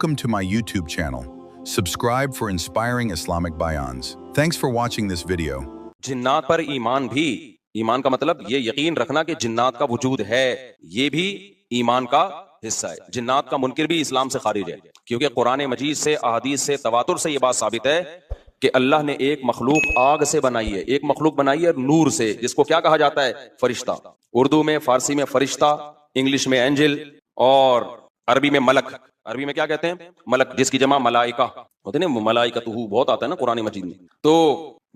Welcome to my YouTube channel. Subscribe for inspiring Islamic bayans. Thanks for watching this video. जिन्नात पर ईमान भी, ईमान का मतलब ये यकीन रखना कि जिन्नात का वजूद है, ये भी ईमान का हिस्सा है। जिन्नात का मुनकिर भी इस्लाम से खारिज है, क्योंकि कुरान मजीद से, अहादीस से, तवातुर से ये बात साबित है कि अल्लाह ने एक मखलूक आग से बनाई है, एक मखलूक बनाई है नूर से, जिसको क्या कहा जाता है? फरिश्ता। उर्दू में, फारसी में फरिश्ता, इंग्लिश में एंजल और अरबी में मलक। अरबी में क्या कहते हैं? मलक, जिसकी जमा मलाइका होते हैं ना, मलाइकतुहु बहुत आता है ना कुरान मजीद में। तो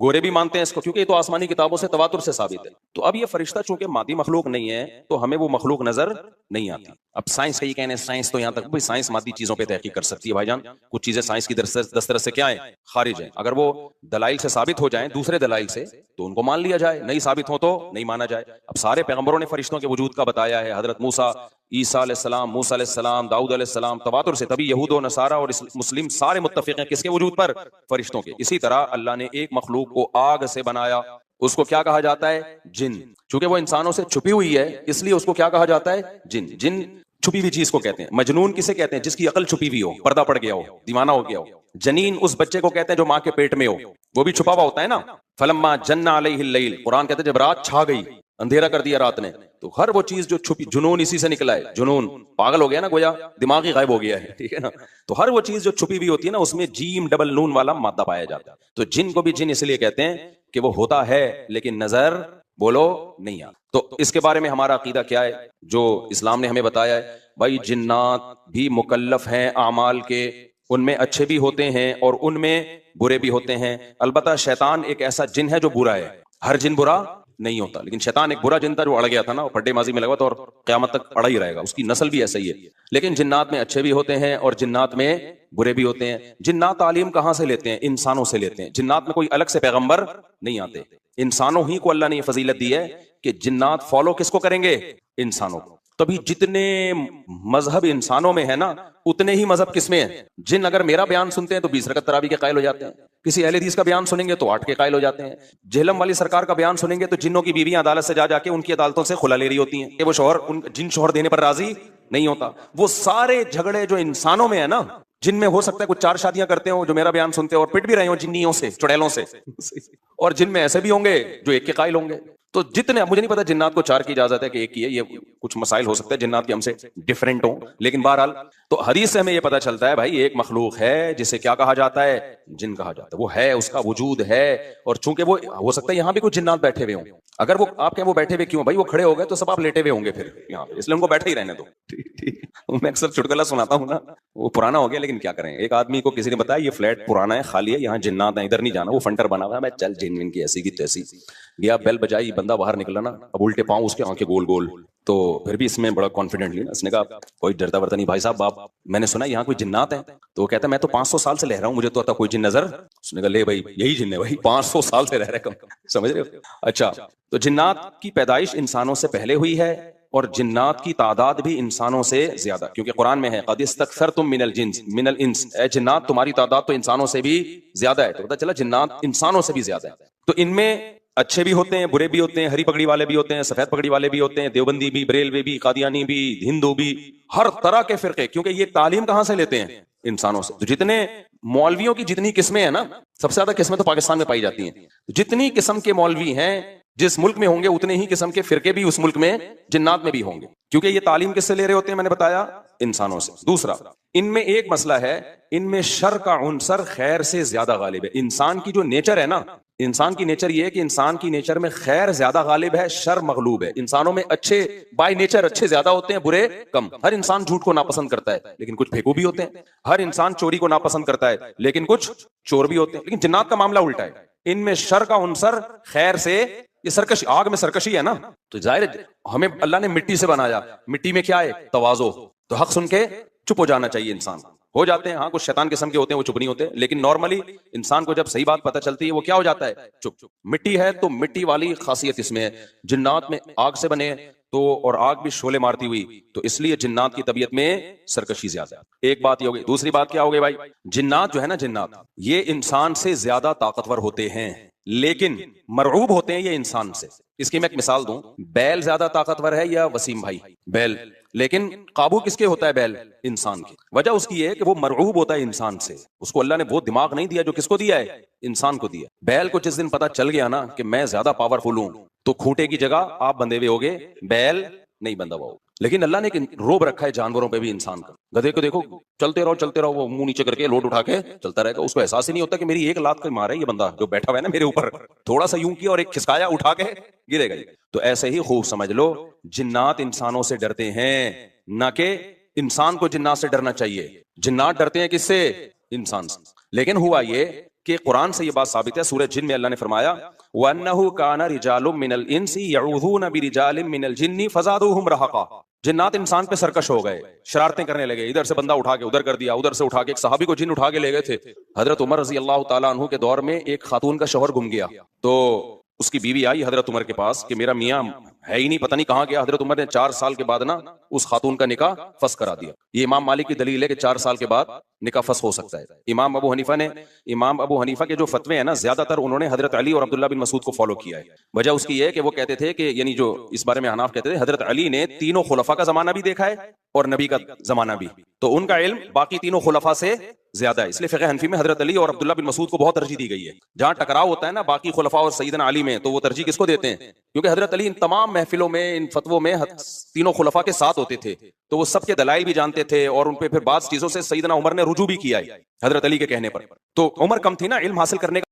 गोरे भी मानते हैं इसको, क्योंकि ये तो आसमानी किताबों से, तवातुर से साबित है। तो अब ये फरिश्ता चूंकि मादी मखलूक नहीं है, तो हमें वो मखलूक नजर नहीं आती। अब साइंस का ये कहने, साइंस तो यहाँ तक भाई साइंस मादी चीजों पे तहकीक कर सकती है भाईजान। कुछ चीजें साइंस की दस्तरस से क्या है? खारिज है। अगर वो दलाइल से साबित हो जाए, दूसरे दलाइल से, तो उनको मान लिया जाए, नहीं साबित हो तो नहीं माना जाए। अब सारे पैगंबरों ने फरिश्तों के वजूद का बताया है। हजरत मूसा, ईसा अलैहिस्सलाम, मूसा अलैहिस्सलाम, दाऊद अलैहिस्सलाम, तवातुर से। तभी यहूद और नसारा और मुस्लिम सारे मुत्तफिक हैं किसके वजूद पर? फरिश्तों के। इसी तरह अल्लाह ने एक मखलूक को आग से बनाया, उसको क्या कहा जाता है? जिन। चूंकि वो इंसानों से छुपी हुई है, इसलिए उसको क्या कहा जाता है? जिन। जिन छुपी हुई चीज को कहते हैं। मजनून किसे कहते हैं? जिसकी अकल छुपी हुई हो, पर्दा पड़ गया हो, दीवाना हो गया हो। जनीन उस बच्चे को कहते हैं जो माँ के पेट में हो, वो भी छुपा हुआ होता है ना। फलम्मा जन्ना अलैहिल लैल, कुरान कहते हैं जब रात छा गई, अंधेरा कर दिया रात ने, तो हर वो चीज जो छुपी, जुनून इसी से निकला है। जुनून, पागल हो गया ना, गोया दिमाग ही गायब हो गया है, ठीक है ना। तो हर वो चीज जो छुपी हुई होती है ना, उसमें जीम डबल नून वाला मादा पाया जाता है। तो जिन को भी जिन इसलिए कहते हैं कि वो होता है लेकिन नजर, बोलो, नहीं आता। तो इसके बारे में हमारा अकीदा क्या है, जो इस्लाम ने हमें बताया है? भाई जिन्नात भी मुकल्लफ हैं आमाल के, उनमें अच्छे भी होते हैं और उनमें बुरे भी होते हैं। अलबत्ता शैतान एक ऐसा जिन है जो बुरा है। हर जिन बुरा नहीं होता, लेकिन शैतान एक बुरा जिन था जो अड़ गया था ना, फड्डे माजी में लगा था और क़यामत तक अड़ा ही रहेगा। उसकी नस्ल भी ऐसा ही है। लेकिन जिन्नात में अच्छे भी होते हैं और जिन्नात में बुरे भी होते हैं। जिन्नात तालीम कहां से लेते हैं? इंसानों से लेते हैं। जिन्नात में कोई अलग से पैगंबर नहीं आते। इंसानों ही को अल्लाह ने ये फजीलत दी है कि जिन्नात फॉलो किसको करेंगे? इंसानों को। तभी जितने मजहब इंसानों में है ना, उतने ही मजहब किसमें है? जिन अगर मेरा बयान सुनते हैं तो 20 रकत तरावी के कायल हो जाते हैं। किसी अहले हदीस का बयान सुनेंगे तो 8 के कायल हो जाते हैं। जेहलम वाली सरकार का बयान सुनेंगे तो जिन्नों की बीवियां अदालत से जा जाके उनकी अदालतों से खुला ले रही होती हैं कि वो शोहर जिन शोहर देने पर राजी नहीं होता। वो सारे झगड़े जो इंसानों में है ना, जिनमें हो सकता है कुछ 4 शादियां करते हो जो मेरा बयान सुनते हो और पिट भी रहे हो जिन्नियों से, चुड़ैलों से, और जिनमें ऐसे भी होंगे जो 1 के कायल होंगे। तो जितने, मुझे नहीं पता जिन्नात को 4 की इजाजत है कि 1 की है, ये कुछ मसाइल हो सकते हैं जिन्नात की हमसे डिफरेंट हो, लेकिन बहरहाल तो हदीस से हमें ये पता चलता है भाई एक मखलूक है जिसे क्या कहा जाता है? जिन कहा जाता है। वो है, उसका वजूद है। और चूंकि वो हो सकता है यहां भी कुछ जिन्नात बैठे हुए हों। अगर वो आप कहें वो बैठे हुए क्यों भाई? वो खड़े हो गए तो सब आप लेटे हुए होंगे फिर यहाँ पे, इसलिए उनको बैठे ही रहने दो। ठीक। मैं अक्सर चुटकुला सुनाता हूँ ना, वो पुराना हो गया लेकिन क्या करें। एक आदमी को किसी ने बताया ये फ्लैट पुराना है, खाली है, यहाँ जिन्नात है, इधर नहीं जाना, वो फंटर बना हुआ है। मैं चल जिन की ऐसी की तैसी गया, बेल बजाई, बंदा बाहर निकला ना, अब उल्टे पांव, उसके आंखें गोल गोल। तो फिर भी इसमें बड़ा कॉन्फिडेंटली ना उसने कहा, कोई डरता वरता नहीं भाई साहब, आप, मैंने सुना यहाँ कोई जिन्नात है। तो वो कहता मैं तो 500 साल से रह रहा हूँ, मुझे तो आता कोई जिन नजर। उसने कहा ले भाई यही जिन है भाई, 500 साल से रह रहे कम, समझ रहे हो? अच्छा, तो जिन्नात की पैदाइश इंसानों से पहले हुई है और जिन्नात की तादाद भी इंसानों से ज्यादा, क्योंकि कुरान में है क़द इस्तक्सरतुम मिनल इंस, ए जिन्नात तुम्हारी तादाद तो इंसानों से भी ज्यादा है। तो पता चला जिन्नात इंसानों से भी ज्यादा है। तो इनमें अच्छे भी होते हैं, बुरे भी होते हैं, हरी पगड़ी वाले भी होते हैं, सफेद पगड़ी वाले भी होते हैं, देवबंदी भी, बरेलवी भी, कादियानी भी, हिंदू भी, हर तरह के फिरके। क्योंकि ये तालीम कहां से लेते हैं? इंसानों से। तो जितने मौलवियों की जितनी किस्में हैं ना, सबसे ज्यादा किस्में तो पाकिस्तान में पाई जाती हैं। जितनी किस्म के मौलवी हैं जिस मुल्क में होंगे, उतने ही किस्म के फिरके भी उस मुल्क में, जिन्नात में भी होंगे, क्योंकि ये तालीम किससे ले रहे होते हैं? मैंने बताया, इंसानों से। दूसरा, इनमें एक मसला है, इनमें शर का उनसर खैर से ज्यादा गालिब है। इंसान की जो नेचर है ना, इंसान की नेचर ये है कि इंसान की नेचर में खैर ज्यादा गालिब है, शर मगलूब है। इंसानों में अच्छे बाय नेचर अच्छे ज्यादा होते हैं, बुरे कम। हर इंसान झूठ को नापसंद करता है लेकिन कुछ फेंकू भी होते हैं। हर इंसान चोरी को नापसंद करता है लेकिन कुछ चोर भी होते हैं। लेकिन जिन्नात का मामला उल्टा है, इनमें शर का उनसर खैर से, ये सरकशी, आग में सरकशी है ना, तो जाहिर हमें अल्लाह ने मिट्टी से बनाया। मिट्टी में क्या है? तवाज़ो। तो हक सुन के चुप हो जाना चाहिए इंसान। हो जाते हैं, हाँ कुछ शैतान किस्म के होते हैं वो चुप नहीं होते, लेकिन नॉर्मली इंसान को जब सही बात पता चलती है वो क्या हो जाता है? चुप। मिट्टी है तो मिट्टी वाली खासियत इसमें है। जिन्नात में आग से बने तो, और आग भी शोले मारती हुई, तो इसलिए जिन्नात की तबीयत में सरकशी ज्यादा। एक बात ये हो गई। दूसरी बात क्या हो गई भाई? जिन्नात जो है ना, जिन्नात ये इंसान से ज्यादा ताकतवर होते हैं, لیکن مرعوب ہوتے ہیں یہ انسان سے. اس کی میں ایک مثال دوں, بیل زیادہ طاقتور ہے یا وسیم بھائی؟ بیل. لیکن قابو کس کے ہوتا ہے بیل؟ انسان کی. وجہ اس کی ہے کہ وہ مرعوب ہوتا ہے انسان سے, اس کو اللہ نے وہ دماغ نہیں دیا جو کس کو دیا ہے؟ انسان کو دیا. بیل کو جس دن پتا چل گیا نا کہ میں زیادہ پاورفل ہوں, تو کھوٹے کی جگہ آپ بندھے ہوئے ہوگے, بیل نہیں بندھا ہوا. لیکن اللہ نے ایک روب رکھا ہے جانوروں پہ بھی انسان کا. گدھے کو دیکھو چلتے رہو, وہ منہ نیچے کر کے لوڈ اٹھا کے چلتا رہے گا, اس کو احساس ہی نہیں ہوتا کہ میری ایک لات کا مار ہے یہ بندہ جو بیٹھا ہوا ہے نا میرے اوپر, تھوڑا سا یوں کیا اور ایک کھسکایا اٹھا کے گرے گا. تو ایسے ہی خوب سمجھ لو, جنات انسانوں سے ڈرتے ہیں, نہ کہ انسان کو جنات سے ڈرنا چاہیے. جنات ڈرتے ہیں کس سے؟ انسان سے. لیکن ہوا یہ کہ قرآن سے یہ بات ثابت ہے, سورہ جن میں اللہ نے فرمایا وَأَنَّهُ كَانَ رِجَالٌ مِّنَ الْإِنسِ يَعُوذُونَ بِرِجَالٍ مِّنَ الْجِنِّ فَزَادُوهُمْ رَهَقًا. جنات انسان پہ سرکش ہو گئے, شرارتیں کرنے لگے, ادھر سے بندہ اٹھا کے ادھر کر دیا, ادھر سے اٹھا کے ایک صحابی کو جن اٹھا کے لے گئے تھے. حضرت عمر رضی اللہ تعالیٰ عنہ کے دور میں ایک خاتون کا شوہر گم گیا, تو اس کی بیوی آئی حضرت عمر کے پاس کہ میرا میاں ہے ہی نہیں, پتہ نہیں کہاں گیا. حضرت عمر نے 4 سال کے بعد نا اس خاتون کا نکاح فسخ کرا دیا. یہ امام مالک کی دلیل ہے کہ 4 سال کے بعد نکاح فسخ ہو سکتا ہے. امام ابو حنیفہ کے جو فتوے ہیں نا, زیادہ تر انہوں نے حضرت علی اور عبداللہ بن مسعود کو فالو کیا ہے. وجہ اس کی ہے کہ وہ کہتے تھے کہ یعنی جو اس بارے میں حناف کہتے تھے حضرت علی نے تینوں خلفاء کا زمانہ بھی دیکھا ہے اور نبی کا زمانہ بھی, تو ان کا علم باقی تینوں خلفاء سے زیادہ ہے. اس لیے فقہ حنفی میں حضرت علی اور عبداللہ بن مسعود کو بہت ترجیح دی گئی ہے. جہاں ٹکراؤ ہوتا ہے نا باقی خلفاء اور سیدنا علی میں, تو وہ ترجیح کس کو دیتے ہیں؟ کیونکہ حضرت علی ان تمام محفلوں میں, ان فتووں میں تینوں خلفاء کے ساتھ ہوتے تھے, تو وہ سب کے دلائل بھی جانتے تھے, اور ان پہ پھر بعض چیزوں سے سیدنا عمر نے رجوع بھی کیا ہے حضرت علی کے کہنے پر. تو عمر کم تھی نا علم حاصل کرنے کا.